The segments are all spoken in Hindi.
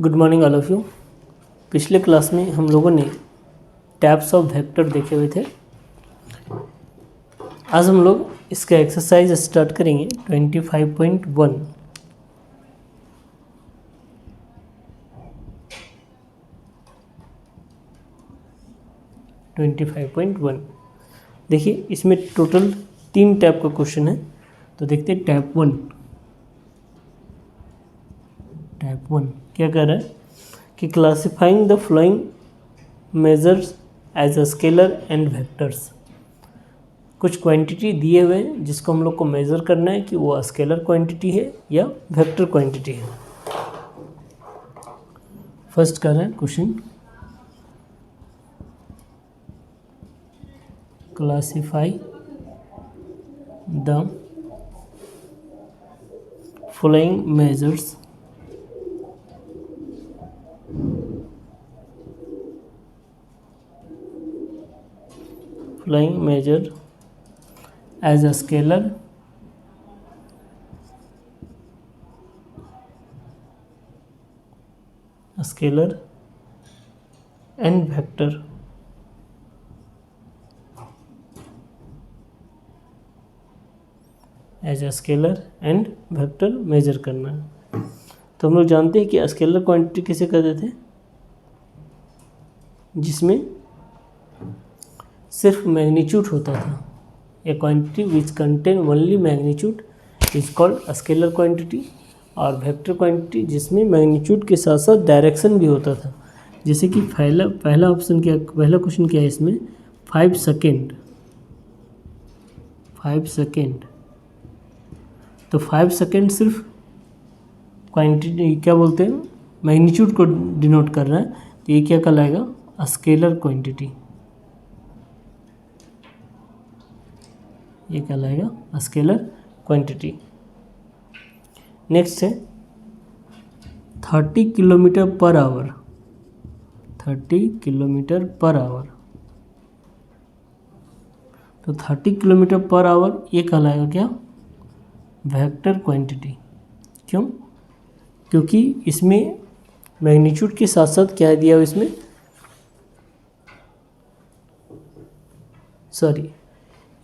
Good morning all of you. पिछले क्लास में हम लोगों ने टाइप्स ऑफ वेक्टर देखे हुए थे। आज हम लोग इसका एक्सरसाइज स्टार्ट करेंगे 25.1। देखिए इसमें टोटल 3 टाइप का क्वेश्चन है। तो देखते हैं टाइप 1 क्या कर रहा है कि classifying the flowing measures as a scalar and vectors. कुछ क्वांटिटी दिए हुए हैं जिसको हम लोग को मेज़र करना है कि वो स्केलर क्वांटिटी है या वेक्टर क्वांटिटी है। फर्स्ट कर रहे हैं question, classify the following measures as a scalar and vector। As a scalar and vector measure करना है। तो हम लोग जानते हैं कि स्केलर क्वांटिटी किसे कहते थे, जिसमें सिर्फ मैग्नीट्यूड होता था। ए quantity which contain only magnitude is called scalar quantity. और वेक्टर क्वांटिटी जिसमें मैग्नीट्यूड के साथ साथ डायरेक्शन भी होता था। जैसे कि पहला ऑप्शन क्या, पहला क्वेश्चन क्या है इसमें, 5 सेकेंड। तो 5 सेकेंड सिर्फ क्वांटिटी क्या बोलते हैं, मैग्नीट्यूड को डिनोट कर रहा है। तो ये क्या कहलाएगा, स्केलर क्वांटिटी। ये कहलाएगा स्केलर क्वांटिटी। नेक्स्ट है 30 kilometre per hour. 30 kilometre per hour, तो 30 किलोमीटर पर आवर ये कहलाएगा क्या, वेक्टर क्वांटिटी। क्यों, क्योंकि इसमें मैग्नीट्यूड के साथ साथ क्या दिया हुआ इसमें,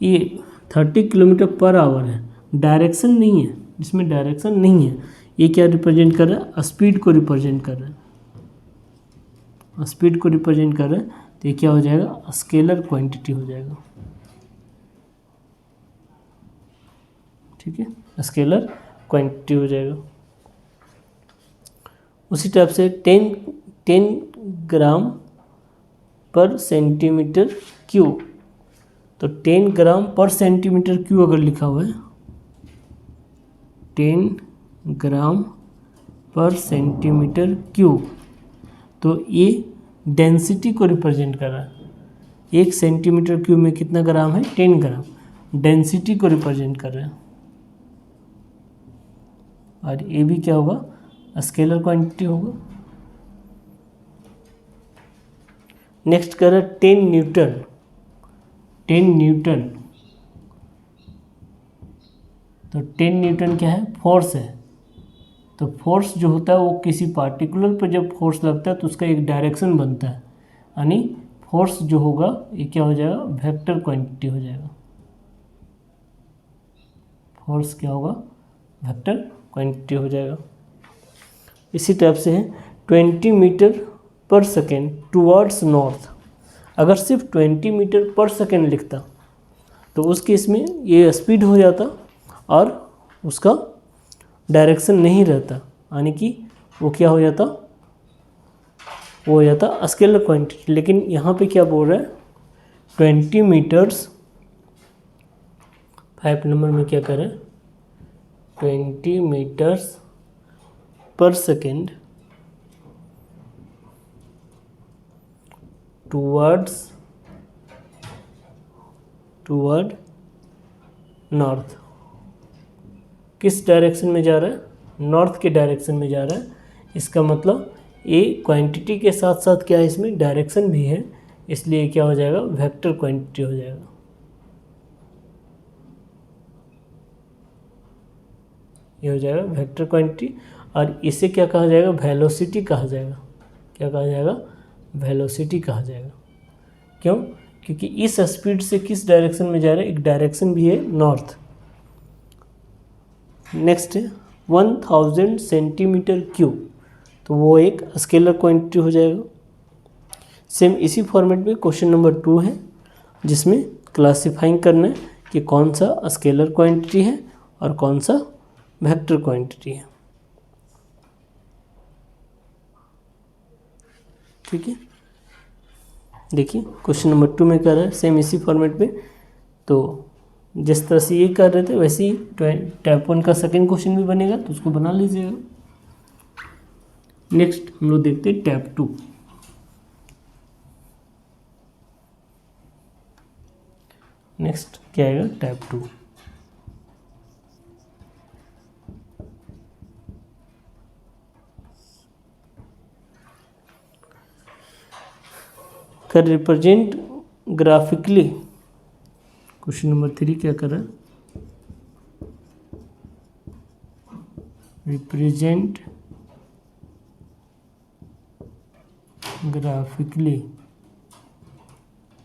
ये 30 किलोमीटर पर आवर है, डायरेक्शन नहीं है, इसमें डायरेक्शन नहीं है। ये क्या रिप्रेजेंट कर रहा है, स्पीड को रिप्रेजेंट कर रहा है। तो ये क्या हो जाएगा, स्केलर क्वांटिटी हो जाएगा। ठीक है, स्केलर क्वांटिटी हो जाएगा। उसी टाइप से 10 ग्राम पर सेंटीमीटर क्यूब। तो 10 ग्राम पर सेंटीमीटर क्यूब अगर लिखा हुआ है, 10 ग्राम पर सेंटीमीटर क्यूब, तो ये डेंसिटी को रिप्रेजेंट कर रहा है। 1 सेंटीमीटर क्यूब में कितना ग्राम है, 10 ग्राम। डेंसिटी को रिप्रेजेंट कर रहा है। और ये भी क्या होगा, स्केलर क्वांटिटी होगा। नेक्स्ट कर रहा है 10 न्यूटन। तो 10 न्यूटन क्या है, फोर्स है। तो फोर्स जो होता है वो किसी पार्टिकुलर पर जब फोर्स लगता है तो उसका एक डायरेक्शन बनता है, यानी फोर्स जो होगा ये क्या हो जाएगा, वेक्टर क्वांटिटी हो जाएगा। फोर्स क्या होगा, वेक्टर क्वांटिटी हो जाएगा। इसी टाइप से है 20 मीटर पर सेकेंड टुवर्ड्स नॉर्थ। अगर सिर्फ 20 मीटर पर सेकेंड लिखता तो उस केस में ये स्पीड हो जाता और उसका डायरेक्शन नहीं रहता, यानी कि वो क्या हो जाता, वो हो जाता स्केलर क्वांटिटी। लेकिन यहाँ पे क्या बोल रहा है, 20 मीटर्स, 5 नंबर में क्या करें, 20 मीटर्स पर सेकेंड टूवर्ड नॉर्थ। किस डायरेक्शन में जा रहा है, नॉर्थ के डायरेक्शन में जा रहा है। इसका मतलब ये क्वांटिटी के साथ साथ क्या है, इसमें डायरेक्शन भी है, इसलिए क्या हो जाएगा, वेक्टर क्वांटिटी हो जाएगा। ये हो जाएगा वेक्टर क्वांटिटी। और इसे क्या कहा जाएगा, वेलोसिटी कहा जाएगा। क्या कहा जाएगा, वेलोसिटी कहा जाएगा। क्यों, क्योंकि इस स्पीड से किस डायरेक्शन में जा रहा है, एक डायरेक्शन भी है नॉर्थ। नेक्स्ट है 1000 सेंटीमीटर क्यूब, तो वो एक स्केलर क्वांटिटी हो जाएगा। सेम इसी फॉर्मेट में क्वेश्चन नंबर 2 है, जिसमें क्लासिफाइंग करना है कि कौन सा स्केलर क्वांटिटी है और कौन सा वेक्टर क्वांटिटी है। ठीक है, देखिए क्वेश्चन नंबर 2 में कर रहा है सेम इसी फॉर्मेट में। तो जिस तरह से ये कर रहे थे वैसे ही टाइप 1 का सेकेंड क्वेश्चन भी बनेगा, तो उसको बना लीजिएगा। नेक्स्ट हम लोग देखते हैं टाइप 2। नेक्स्ट क्या आएगा, टाइप 2। कर रिप्रेजेंट ग्राफिकली, क्वेश्चन नंबर 3 क्या कर रहा है, रिप्रेजेंट ग्राफिकली।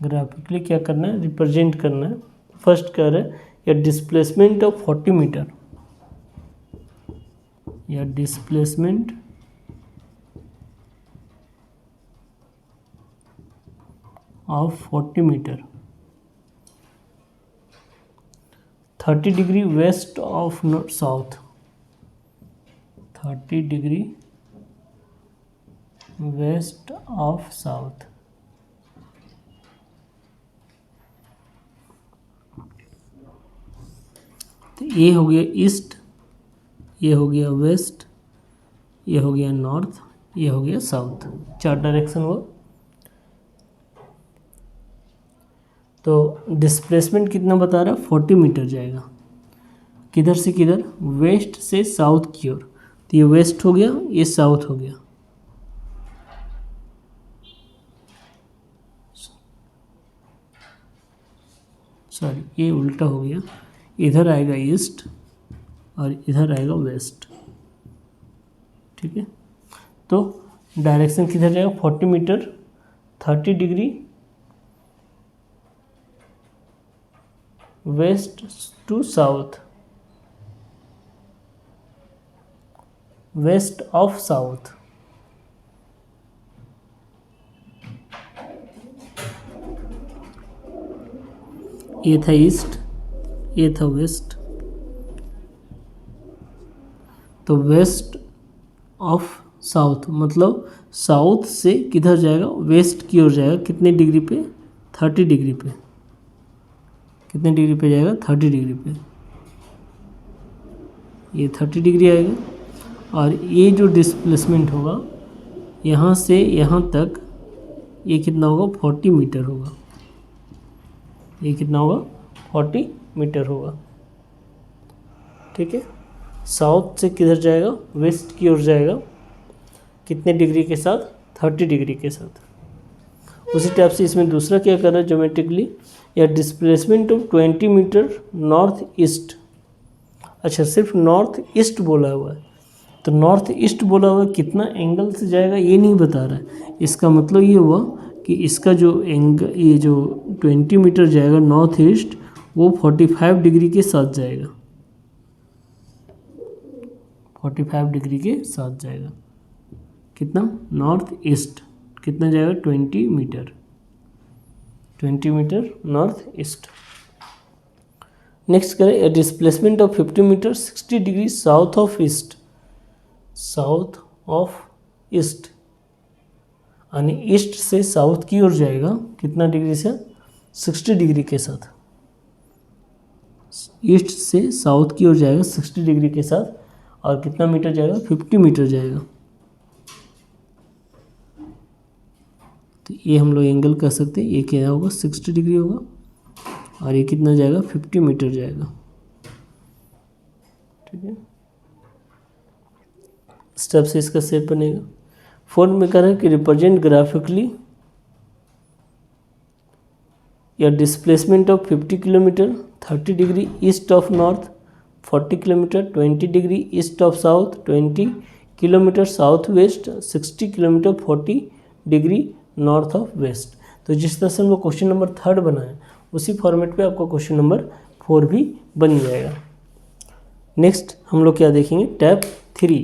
ग्राफिकली क्या करना है, रिप्रेजेंट करना है। फर्स्ट कह रहा है या डिस्प्लेसमेंट ऑफ 40 मीटर, या displacement of 40 metre 30 degree west of south, 30 degree west of south. तो ये हो गया ईस्ट, ये हो गया वेस्ट, ये हो गया नॉर्थ, ये हो गया साउथ, 4 डायरेक्शन हुआ। तो डिस्प्लेसमेंट कितना बता रहा है, 40 मीटर जाएगा। किधर से किधर, वेस्ट से साउथ की ओर। तो ये वेस्ट हो गया, ये साउथ हो गया। सॉरी, ये उल्टा हो गया, इधर आएगा ईस्ट और इधर आएगा वेस्ट। ठीक है, तो डायरेक्शन किधर जाएगा, 40 metre 30 degree west to south, west of south. ये था ईस्ट, ये था वेस्ट। तो वेस्ट ऑफ साउथ मतलब साउथ से किधर जाएगा, वेस्ट की ओर जाएगा। कितने डिग्री पे, 30 डिग्री पे। कितने डिग्री पे जाएगा, 30 डिग्री पे। ये 30 डिग्री आएगा। और ये जो डिस्प्लेसमेंट होगा यहाँ से यहाँ तक, ये कितना होगा, 40 मीटर होगा। ये कितना होगा, 40 मीटर होगा। ठीक है, साउथ से किधर जाएगा, वेस्ट की ओर जाएगा। कितने डिग्री के साथ, 30 डिग्री के साथ। उसी टाइप से इसमें दूसरा क्या कर रहा है, ज्योमेट्रिकली या displacement of 20 metre north east. अच्छा, सिर्फ नॉर्थ ईस्ट बोला हुआ है, तो नॉर्थ ईस्ट बोला हुआ है, कितना एंगल से जाएगा ये नहीं बता रहा है। इसका मतलब ये हुआ कि इसका जो एंगल, ये जो 20 मीटर जाएगा नॉर्थ ईस्ट, वो 45 डिग्री के साथ जाएगा। 45 डिग्री के साथ जाएगा। कितना, नॉर्थ ईस्ट कितना जाएगा, 20 metre. 20 metre north east. Next करें, displacement of 50 metre 60 degree south of east. South of east यानी ईस्ट से साउथ की ओर जाएगा। कितना डिग्री से, 60 डिग्री के साथ। ईस्ट से साउथ की ओर जाएगा 60 डिग्री के साथ। और कितना मीटर जाएगा, 50 मीटर जाएगा। तो ये हम लोग एंगल कह सकते हैं। ये क्या होगा, 60 डिग्री होगा। और ये कितना जाएगा, 50 मीटर जाएगा। ठीक है, स्टेप से इसका शेप बनेगा। फोर्थ में कह रहा है कि रिप्रेजेंट ग्राफिकली या displacement of 50 kilometre 30 degree east of north 40 kilometre, 20 degree east of south, 20 kilometre south west, 60 kilometre 40 degree north of west. तो जिस तरह से हम लोग क्वेश्चन नंबर 3 बनाए उसी फॉर्मेट पे आपका क्वेश्चन नंबर 4 भी बन जाएगा। नेक्स्ट हम लोग क्या देखेंगे, टैब 3।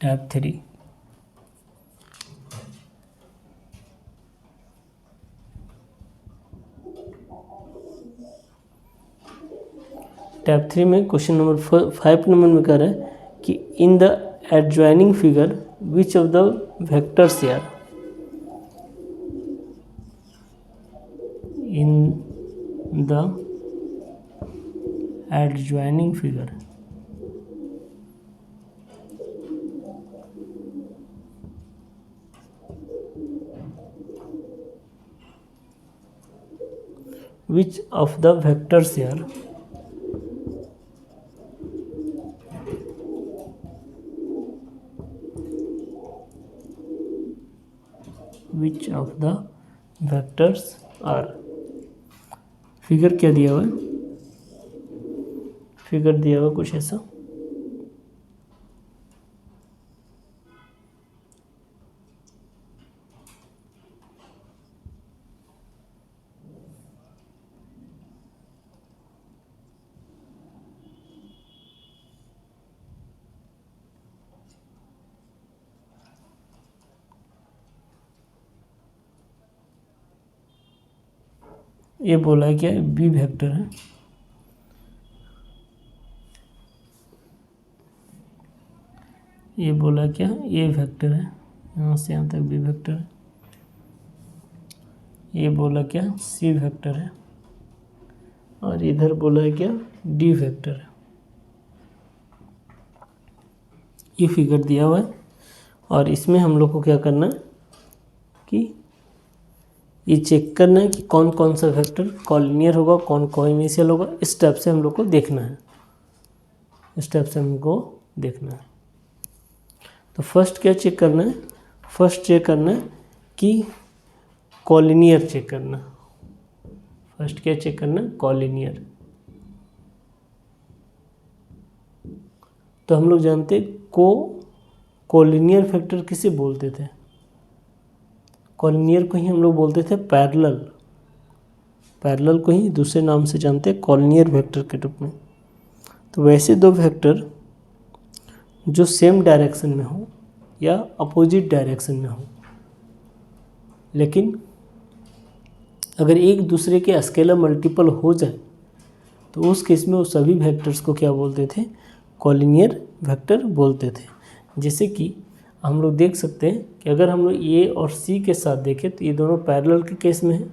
टैब 3 टैब 3 में क्वेश्चन नंबर 5 नंबर में कह रहा है कि in the adjoining figure which of the vectors यार, in the adjoining figure which of the vectors here which of the vectors are, figure क्या दिया हुआ है, फिगर दिया हुआ कुछ ऐसा, ये बोला है क्या, बी वेक्टर है, ये बोला क्या, ए वेक्टर है, यहाँ से यहाँ तक बी वेक्टर है, ये बोला क्या, सी वेक्टर है, और इधर बोला है क्या, डी वेक्टर है। ये फिगर दिया हुआ है और इसमें हम लोग को क्या करना है कि ये चेक करना है कि कौन कौन सा वेक्टर कॉलिनियर होगा, कौन कोइनिशियल होगा। इस स्टेप से हम लोग को देखना है, इस स्टेप से हमको देखना है। तो फर्स्ट क्या चेक करना है, फर्स्ट चेक करना है कि कॉलिनियर चेक करना, फर्स्ट क्या चेक करना है, कॉलिनियर। तो हम लोग जानते कॉलिनियर वेक्टर किसे बोलते थे, कॉलिनियर को ही हम लोग बोलते थे पैरेलल, पैरेलल को ही दूसरे नाम से जानते हैं कॉलिनियर वेक्टर के रूप में। तो वैसे दो वेक्टर जो सेम डायरेक्शन में हो या अपोजिट डायरेक्शन में हो, लेकिन अगर एक दूसरे के स्केलर मल्टीपल हो जाए तो उस केस में वो सभी वेक्टर्स को क्या बोलते थे, कॉलिनियर वेक्टर बोलते थे। जैसे कि हम लोग देख सकते हैं कि अगर हम लोग ए और सी के साथ देखें तो ये दोनों पैरेलल के केस में है,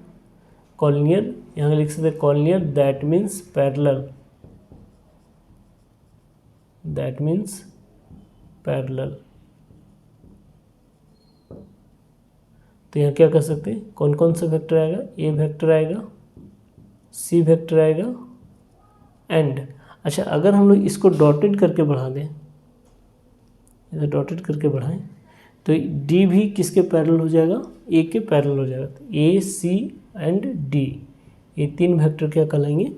कॉलिनियर, यहाँ लिख सकते हैं collinear that means parallel, that means parallel. तो यहाँ क्या कर सकते हैं, कौन कौन सा वेक्टर आएगा, ए वेक्टर आएगा, सी वेक्टर आएगा एंड, अच्छा अगर हम लोग इसको डॉटेड करके बढ़ा दें, इधर डॉटेड करके बढ़ाएं तो डी भी किसके पैरेलल हो जाएगा, ए के पैरेलल हो जाएगा। तो ए सी एंड डी ये तीन वेक्टर क्या कहलाएंगे,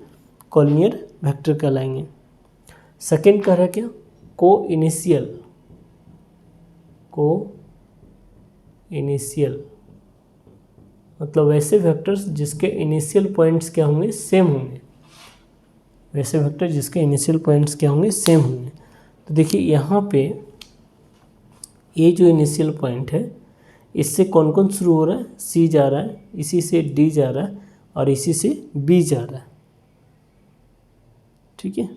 कॉलिनियर वेक्टर कहलाएंगे। सेकेंड कह रहा है क्या, को इनिशियल, को इनिशियल मतलब वैसे वेक्टर्स जिसके इनिशियल पॉइंट्स क्या होंगे, सेम होंगे, वैसे वेक्टर जिसके इनिशियल पॉइंट्स क्या होंगे, सेम होंगे। तो देखिए यहाँ पे ये जो इनिशियल पॉइंट है इससे कौन कौन शुरू हो रहा है, सी जा रहा है, इसी से डी जा रहा है और इसी से बी जा रहा है, ठीक है।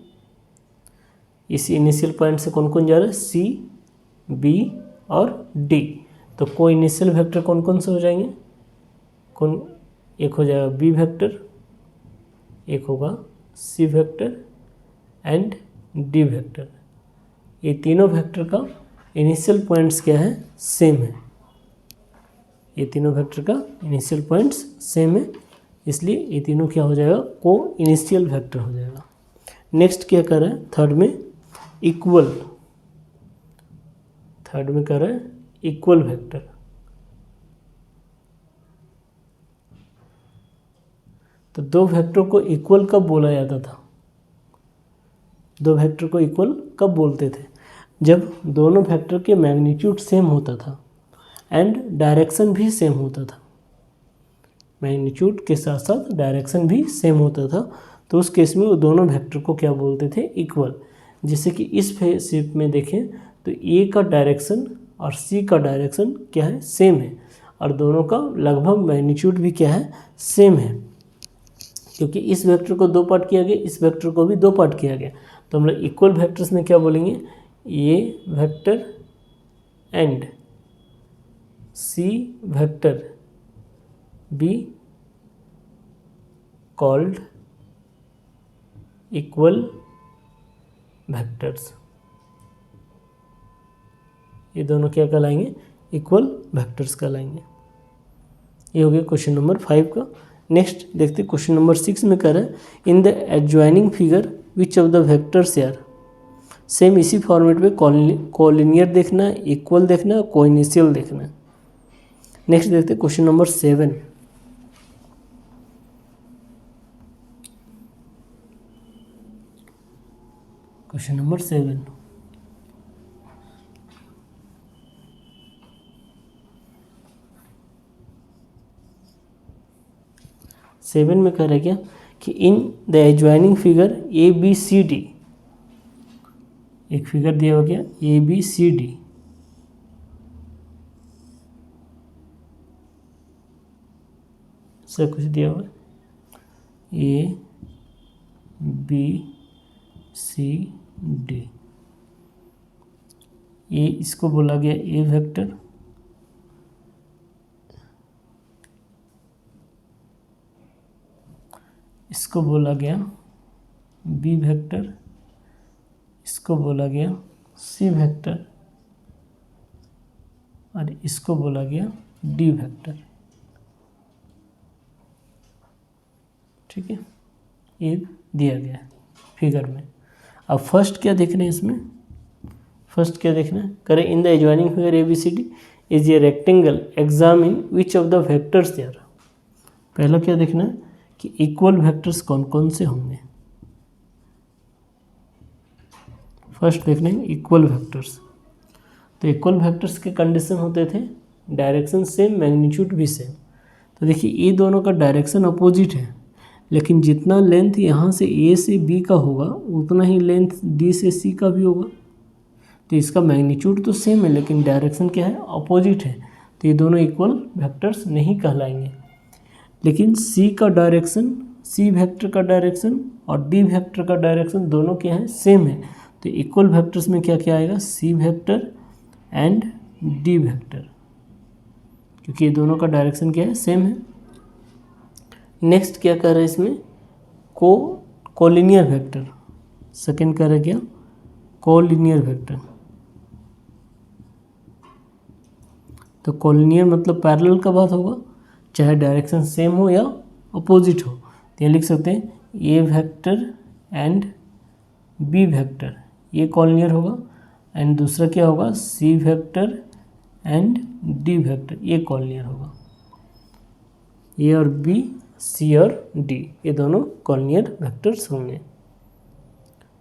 इसी इनिशियल पॉइंट से कौन कौन जा रहा है, सी, बी और डी। तो को इनिशियल वेक्टर कौन कौन से हो जाएंगे, कौन, एक हो जाएगा बी वेक्टर, एक होगा C vector and D vector. ये तीनों वेक्टर का इनिशियल पॉइंट्स क्या है, सेम है, ये तीनों वेक्टर का इनिशियल पॉइंट्स सेम है, इसलिए ये तीनों क्या हो जाएगा, को इनिशियल वेक्टर हो जाएगा। नेक्स्ट क्या कर रहा है, थर्ड में इक्वल, थर्ड में कह रहा है इक्वल वेक्टर। तो दो वेक्टर को इक्वल कब बोला जाता था? दो वेक्टर को इक्वल कब बोलते थे? जब दोनों वेक्टर के मैग्नीट्यूड सेम होता था एंड डायरेक्शन भी सेम होता था। मैग्नीट्यूड के साथ साथ डायरेक्शन भी सेम होता था, तो उस केस में वो दोनों वेक्टर को क्या बोलते थे? इक्वल। जैसे कि इस शेप में देखें तो ए का डायरेक्शन और सी का डायरेक्शन क्या है? सेम है, और दोनों का लगभग मैग्नीट्यूड भी क्या है? सेम है। क्योंकि इस वेक्टर को दो पार्ट किया गया, इस वेक्टर को भी दो पार्ट किया गया, तो हम लोग इक्वल वेक्टर्स में क्या बोलेंगे? A vector and C vector be called equal vectors. ये दोनों क्या कहलाएंगे? इक्वल वेक्टर्स कहलाएंगे। ये हो गया क्वेश्चन नंबर 5 का। नेक्स्ट देखते क्वेश्चन नंबर 6 में कह रहा है in the adjoining figure which of the vectors are. Same इसी फॉर्मेट में कोलिनियर देखना है, इक्वल देखना है, कोइनिशियल देखना है। नेक्स्ट देखते क्वेश्चन नंबर 7। क्वेश्चन नंबर 7 में कह रहा है क्या कि in the adjoining figure A B C D, एक फिगर दिया हुआ क्या? ए बी सी डी, से कुछ दिया हुआ ए बी सी डी। ए इसको बोला गया ए वेक्टर, इसको बोला गया बी वेक्टर, इसको बोला गया सी वेक्टर, और इसको बोला गया डी वेक्टर। ठीक है, ये दिया गया है फिगर में। अब फर्स्ट क्या देखना है इसमें? फर्स्ट क्या देखना है? करें in the adjoining figure A B C D is a rectangle, examine which of the vectors there. पहला क्या देखना है कि इक्वल वेक्टर्स कौन कौन से होंगे। फर्स्ट देखना है इक्वल वेक्टर्स। तो इक्वल वेक्टर्स के कंडीशन होते थे डायरेक्शन सेम, मैग्नीट्यूड भी सेम। तो देखिए ये दोनों का डायरेक्शन अपोजिट है, लेकिन जितना लेंथ यहाँ से ए से बी का होगा उतना ही लेंथ डी से सी का भी होगा। तो इसका मैग्नीट्यूड तो सेम है, लेकिन डायरेक्शन क्या है? अपोजिट है। तो ये दोनों इक्वल वेक्टर्स नहीं कहलाएंगे। लेकिन सी का डायरेक्शन, सी वेक्टर का डायरेक्शन और डी वेक्टर का डायरेक्शन दोनों क्या है? सेम है। तो इक्वल वेक्टर्स में क्या क्या आएगा? C vector and D vector, क्योंकि ये दोनों का डायरेक्शन क्या है? सेम है। नेक्स्ट क्या कर रहा है इसमें? Collinear vector. सेकंड कर रहा है क्या? Collinear vector. तो कोलिनियर मतलब पैरेलल का बात होगा, चाहे डायरेक्शन सेम हो या अपोजिट हो। तो ये लिख सकते हैं ए वेक्टर एंड बी वेक्टर, ये कोलिनियर होगा। एंड दूसरा क्या होगा? C vector and D vector, ये कोलिनियर होगा। ए और बी, सी और डी, ये दोनों कोलिनियर वेक्टर्स होंगे।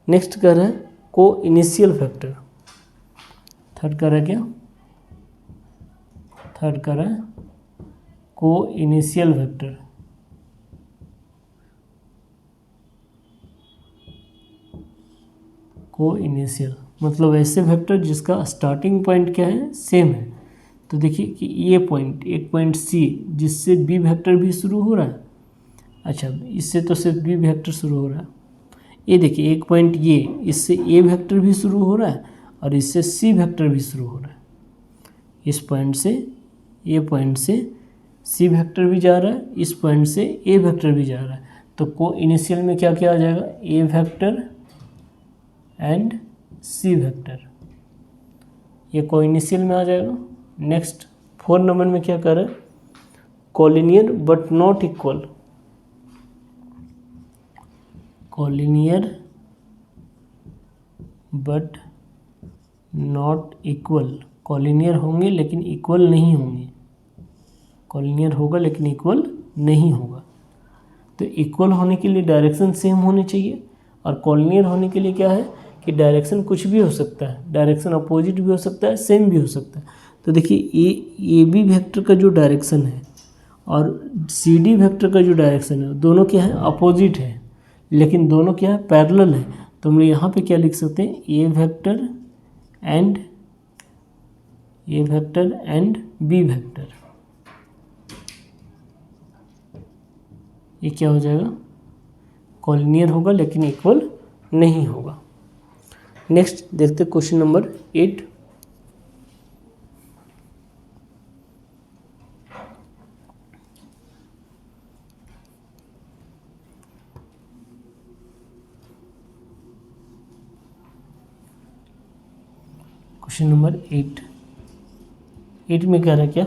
नेक्स्ट कर रहा है को इनिशियल वेक्टर। थर्ड कर रहा है क्या? थर्ड कर रहा है को इनिशियल वेक्टर। को इनिशियल मतलब ऐसे वेक्टर जिसका स्टार्टिंग पॉइंट क्या है? सेम है। तो देखिए कि ये पॉइंट, एक पॉइंट सी जिससे बी वेक्टर भी शुरू हो रहा है। अच्छा, इससे तो सिर्फ बी वेक्टर शुरू हो रहा है। ये देखिए एक पॉइंट ये, इससे ए वेक्टर भी शुरू हो रहा है और इससे सी वेक्टर भी शुरू हो रहा है। इस पॉइंट से, ये पॉइंट से सी वेक्टर भी जा रहा है, इस पॉइंट से ए वेक्टर भी जा रहा है। तो को इनिशियल में क्या क्या आ जाएगा? ए वेक्टर एंड सी वेक्टर, ये को इनिशियल में आ जाएगा। नेक्स्ट 4 नंबर में क्या कर रहा है? Collinear but not equal. Collinear but not equal collinear होंगे लेकिन इक्वल नहीं होंगे, कॉलिनियर होगा लेकिन इक्वल नहीं होगा। तो इक्वल होने के लिए डायरेक्शन सेम होनी चाहिए, और कॉलिनियर होने के लिए क्या है कि डायरेक्शन कुछ भी हो सकता है, डायरेक्शन अपोजिट भी हो सकता है, सेम भी हो सकता है। तो देखिए ए बी वेक्टर का जो डायरेक्शन है और सी डी वेक्टर का जो डायरेक्शन है दोनों क्या है, अपोजिट है, लेकिन दोनों क्या है, पैरेलल है। तो हम लोग यहाँ पे क्या लिख सकते हैं, ए वेक्टर एंड बी वेक्टर। ये क्या हो जाएगा, कॉलिनियर होगा लेकिन इक्वल नहीं होगा। नेक्स्ट देखते क्वेश्चन नंबर 8। क्वेश्चन नंबर 8 में कह रहा है क्या,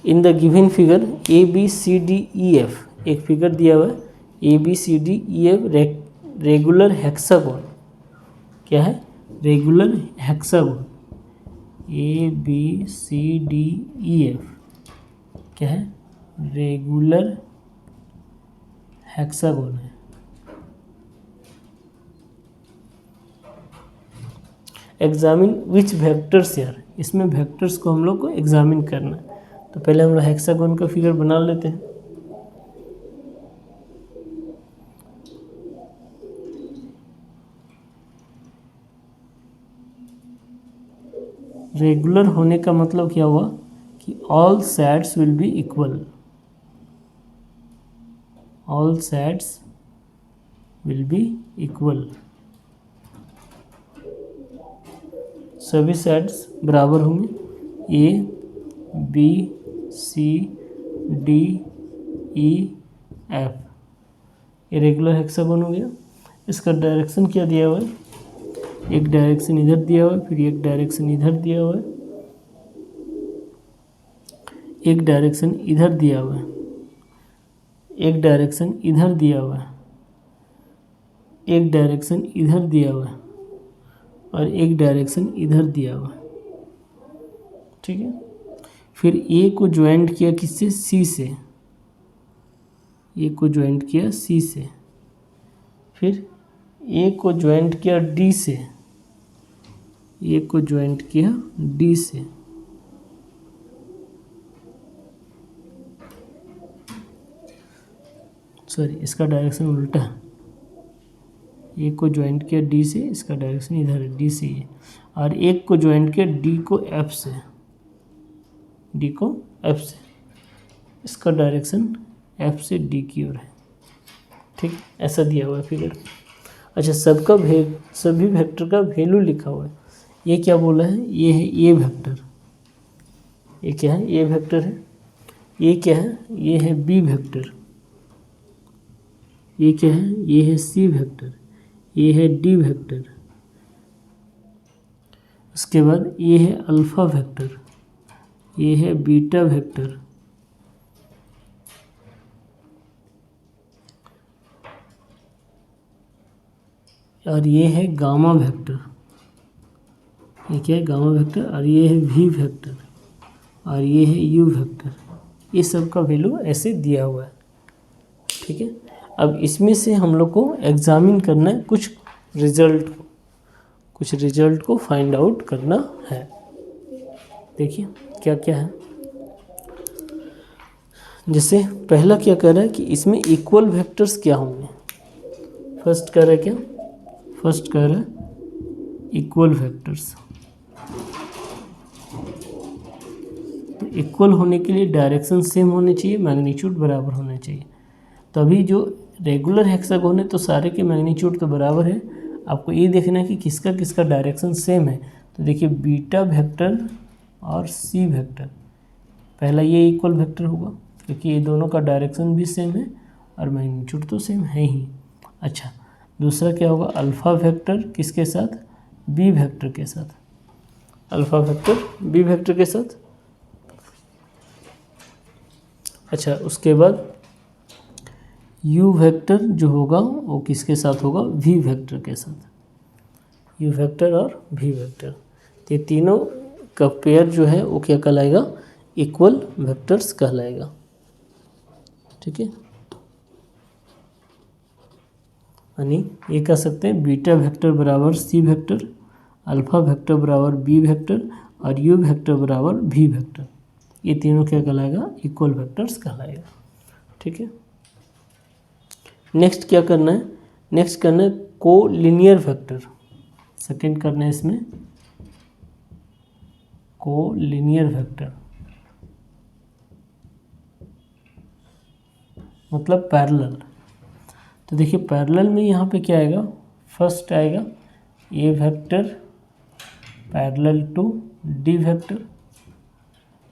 in the given figure A B C D E F, एक फिगर दिया हुआ है A B C D E F regular hexagon, क्या है, regular hexagon, A B C D E F क्या है, रेगुलर हेक्सागोन है। एग्जामिन विच वेक्टर्स यार, इसमें वेक्टर्स को हम लोग को एग्जामिन करना है। तो पहले हम लोग हेक्सागोन का फिगर बना लेते हैं। रेगुलर होने का मतलब क्या हुआ कि all sides will be equal, all sides will be equal, सभी साइड्स बराबर होंगे, A B C D E F, ये रेगुलर हेक्सागोन हो गया। इसका डायरेक्शन क्या दिया हुआ है, एक डायरेक्शन इधर दिया हुआ है, फिर एक डायरेक्शन इधर दिया हुआ है, एक डायरेक्शन इधर दिया हुआ है, एक डायरेक्शन इधर दिया हुआ है, एक डायरेक्शन इधर दिया हुआ है, और एक डायरेक्शन इधर दिया हुआ है। ठीक है, फिर ए को ज्वाइंट किया किससे, सी से, ए को ज्वाइंट किया सी से, फिर ए को ज्वाइंट किया डी से, ए को ज्वाइंट किया डी से, सॉरी इसका डायरेक्शन उल्टा है, ए को ज्वाइंट किया डी से, इसका डायरेक्शन इधर है, डी से ये, और एक को ज्वाइंट किया डी को एफ से, डी को एफ से, इसका डायरेक्शन एफ से डी की ओर है। ठीक, ऐसा दिया हुआ है फिगर। अच्छा, सभी वेक्टर का वैल्यू लिखा हुआ है। ये क्या बोला है, ये है ए वेक्टर, ये क्या है, ए वेक्टर है, ये क्या है, ये है बी वेक्टर, ये क्या है, ये है सी वेक्टर, ये है डी वेक्टर, उसके बाद ये है अल्फा वेक्टर, ये है बीटा वेक्टर, और ये है गामा वेक्टर, ये क्या है, गामा वेक्टर, और ये है वी वेक्टर, और ये है यू वेक्टर। ये सब का वैल्यू ऐसे दिया हुआ है। ठीक है, अब इसमें से हम लोग को एग्जामिन करना है, कुछ रिजल्ट को फाइंड आउट करना है। देखिए क्या क्या है। जैसे पहला क्या कह रहा है कि इसमें इक्वल वेक्टर्स क्या होंगे। फर्स्ट कह रहा है क्या, फर्स्ट कह रहा है इक्वल वेक्टर्स। तो इक्वल होने के लिए डायरेक्शन सेम होने चाहिए, मैग्नीट्यूड बराबर होने चाहिए। तभी जो रेगुलर हेक्सागोन है तो सारे के मैग्नीट्यूड तो बराबर है। आपको ये देखना है कि किसका किसका डायरेक्शन सेम है। तो देखिए बीटा वेक्टर और सी वेक्टर, पहला ये इक्वल वेक्टर होगा क्योंकि ये दोनों का डायरेक्शन भी सेम है और मैग्नीट्यूड तो सेम है ही। अच्छा, दूसरा क्या होगा, अल्फ़ा वेक्टर किसके साथ, बी वेक्टर के साथ, अल्फ़ा वेक्टर बी वेक्टर के साथ। अच्छा, उसके बाद यू वेक्टर जो होगा वो किसके साथ होगा, वी वेक्टर के साथ, यू वेक्टर और वी वेक्टर। ये तीनों का पेयर जो है वो क्या कहलाएगा, इक्वल वेक्टर्स कहलाएगा। ठीक है, यानी ये कह सकते हैं बीटा वेक्टर बराबर सी वेक्टर, अल्फा वेक्टर बराबर बी वेक्टर और यू वेक्टर बराबर भी वेक्टर, ये तीनों क्या कहलाएगा, इक्वल वेक्टर्स कहलाएगा। ठीक है, नेक्स्ट क्या करना है, नेक्स्ट करना है को लीनियर वेक्टर, सेकेंड करना है इसमें को लीनियर वेक्टर, मतलब पैरेलल। तो देखिए पैरेलल में यहाँ पे क्या आएगा, फर्स्ट आएगा A vector parallel to D vector,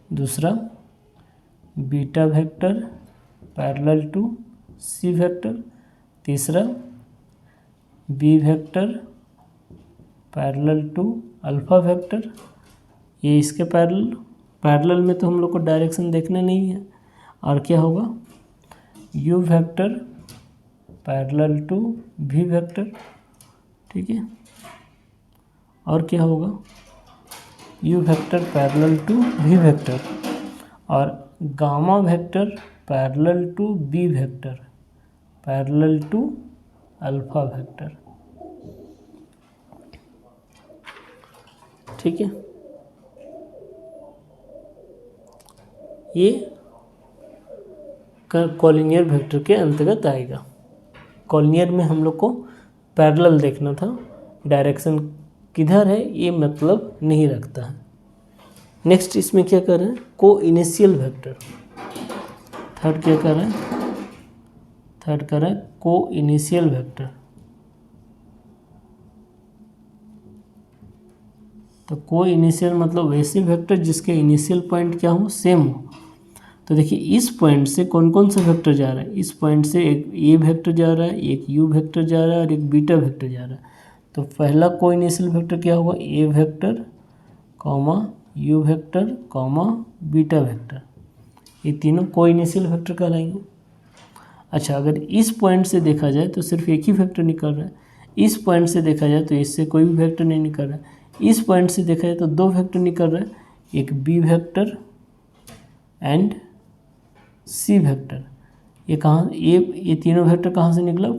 दूसरा beta vector parallel to C vector, तीसरा B vector parallel to alpha vector, ये इसके पैरेलल में तो हम लोग को डायरेक्शन देखना नहीं है। और क्या होगा, u vector parallel to b vector. ठीक है, और क्या होगा, u vector parallel to b vector और gamma vector parallel to b vector parallel to alpha vector. ठीक है, ये कॉलिनियर वेक्टर के अंतर्गत आएगा। कॉलिनियर में हम लोग को पैरेलल देखना था, डायरेक्शन किधर है ये मतलब नहीं रखता है। नेक्स्ट इसमें क्या कर रहे हैं, को इनिशियल वेक्टर, थर्ड क्या कर रहे हैं, थर्ड कर रहे हैं को इनिशियल वेक्टर। तो को इनिशियल मतलब वैसे वेक्टर जिसके इनिशियल पॉइंट क्या हो, सेम हो। तो देखिए इस पॉइंट से कौन कौन सा वेक्टर जा रहा है, इस पॉइंट से एक ए वेक्टर जा रहा है, एक यू वेक्टर जा रहा है और एक बीटा वेक्टर जा रहा है। तो पहला को इनिशियल वेक्टर क्या होगा, A vector comma U vector comma beta vector, ये तीनों को इनिशियल वेक्टर कहलाएंगे। अच्छा, अगर इस पॉइंट से देखा जाए तो सिर्फ एक ही वेक्टर निकल रहा है, इस पॉइंट से देखा जाए तो इससे कोई भी वेक्टर नहीं निकल रहा है, इस पॉइंट से देखा जाए तो दो वेक्टर निकल रहा है, एक b vector and C vector. ये कहाँ, ये तीनों वेक्टर कहाँ से निकला,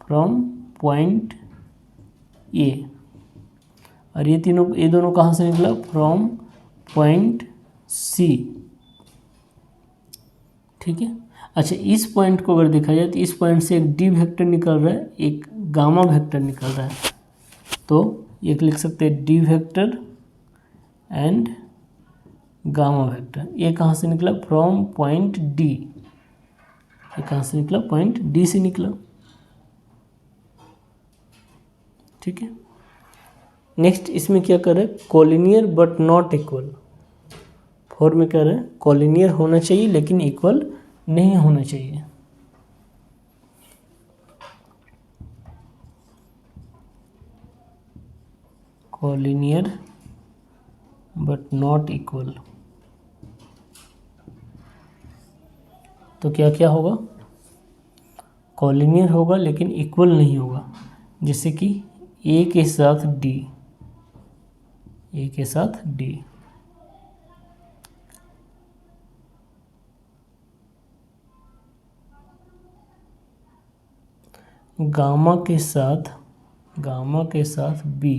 फ्रॉम पॉइंट ए, और ये दोनों कहाँ से निकला, फ्रॉम पॉइंट सी। ठीक है, अच्छा इस पॉइंट को अगर देखा जाए तो इस पॉइंट से एक डी वेक्टर निकल रहा है, एक गामा वेक्टर निकल रहा है, तो एक लिख सकते हैं D vector and gamma vector. ये कहाँ से निकला, फ्रॉम पॉइंट डी, ये कहाँ से निकला, पॉइंट डी से निकला। ठीक है, नेक्स्ट इसमें क्या कर रहे हैं, collinear but not equal. Four में कह रहे हैं कॉलिनियर होना चाहिए लेकिन इक्वल नहीं होना चाहिए। कॉलिनियर बट नॉट इक्वल, तो क्या क्या होगा, कॉलिनियर होगा लेकिन इक्वल नहीं होगा, जैसे कि ए के साथ डी, ए के साथ डी, गामा के साथ बी,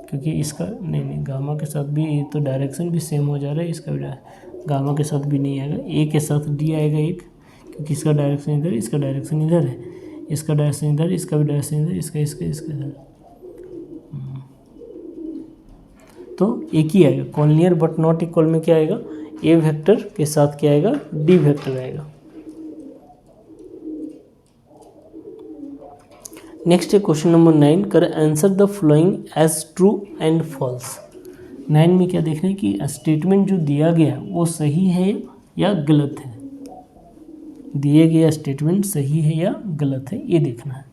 क्योंकि इसका नहीं गामा के साथ बी, ये तो डायरेक्शन भी सेम हो जा रहा है, इसका भी गामा के साथ भी नहीं आएगा, ए के साथ डी आएगा एक, क्योंकि इसका डायरेक्शन इधर, इसका डायरेक्शन इधर है, इसका डायरेक्शन इधर, इसका भी डायरेक्शन इधर, इसका इधर, तो एक ही आएगा। कॉलिनियर बट नॉट इक्वल में क्या आएगा, ए वेक्टर के साथ क्या आएगा, डी वेक्टर आएगा। नेक्स्ट है क्वेश्चन नंबर 9, कर answer the following as true and false. 9 में क्या देखना है कि स्टेटमेंट जो दिया गया वो सही है या गलत है, दिए गया स्टेटमेंट सही है या गलत है, ये देखना है।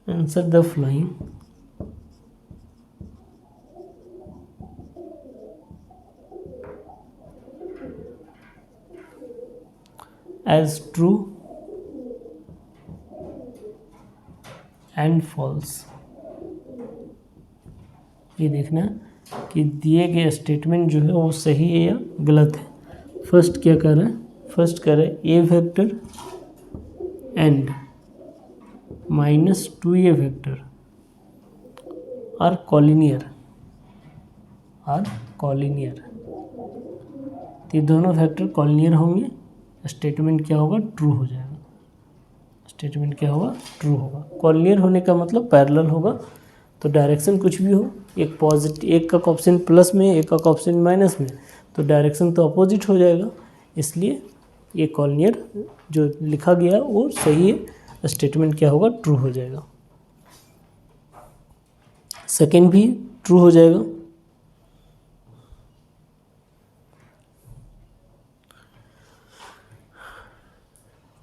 Answer the following as true and false. ये देखना कि दिए गए स्टेटमेंट जो है वो सही है या गलत है। फर्स्ट क्या कर रहा है, फर्स्ट कर रहा है A vector and -2a vector are collinear, तो ये दोनों वेक्टर कॉलिनियर होंगे, स्टेटमेंट क्या होगा, ट्रू हो जाएगा। स्टेटमेंट क्या होगा, ट्रू होगा। कॉलिनियर होने का मतलब पैरेलल होगा, तो डायरेक्शन कुछ भी हो, एक पॉजिटिव, एक का ऑप्शन प्लस में, एक का ऑप्शन माइनस में, तो डायरेक्शन तो अपोजिट हो जाएगा, इसलिए ये कॉलिनियर जो लिखा गया वो सही है, स्टेटमेंट क्या होगा, ट्रू हो जाएगा। सेकेंड भी ट्रू हो जाएगा।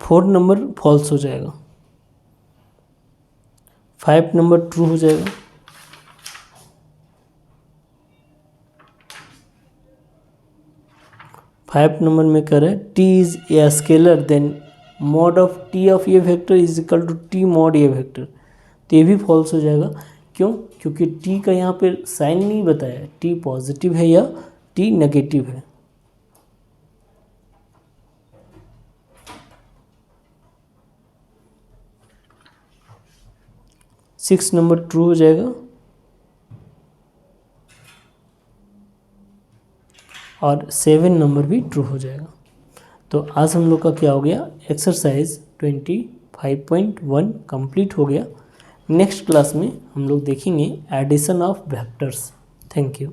फोर्थ नंबर फॉल्स हो जाएगा। 5 नंबर ट्रू हो जाएगा। फाइव नंबर में कह रहा है t is a scalar then mod of t of a vector is equal to t mod a vector, तो ये भी फॉल्स हो जाएगा। क्यों, क्योंकि टी का यहाँ पे साइन नहीं बताया, टी पॉजिटिव है या टी नेगेटिव है। सिक्स नंबर ट्रू हो जाएगा और 7 नंबर भी ट्रू हो जाएगा। तो आज हम लोग का क्या हो गया, एक्सरसाइज 25.1 कंप्लीट हो गया। नेक्स्ट क्लास में हम लोग देखेंगे addition of vectors. Thank you.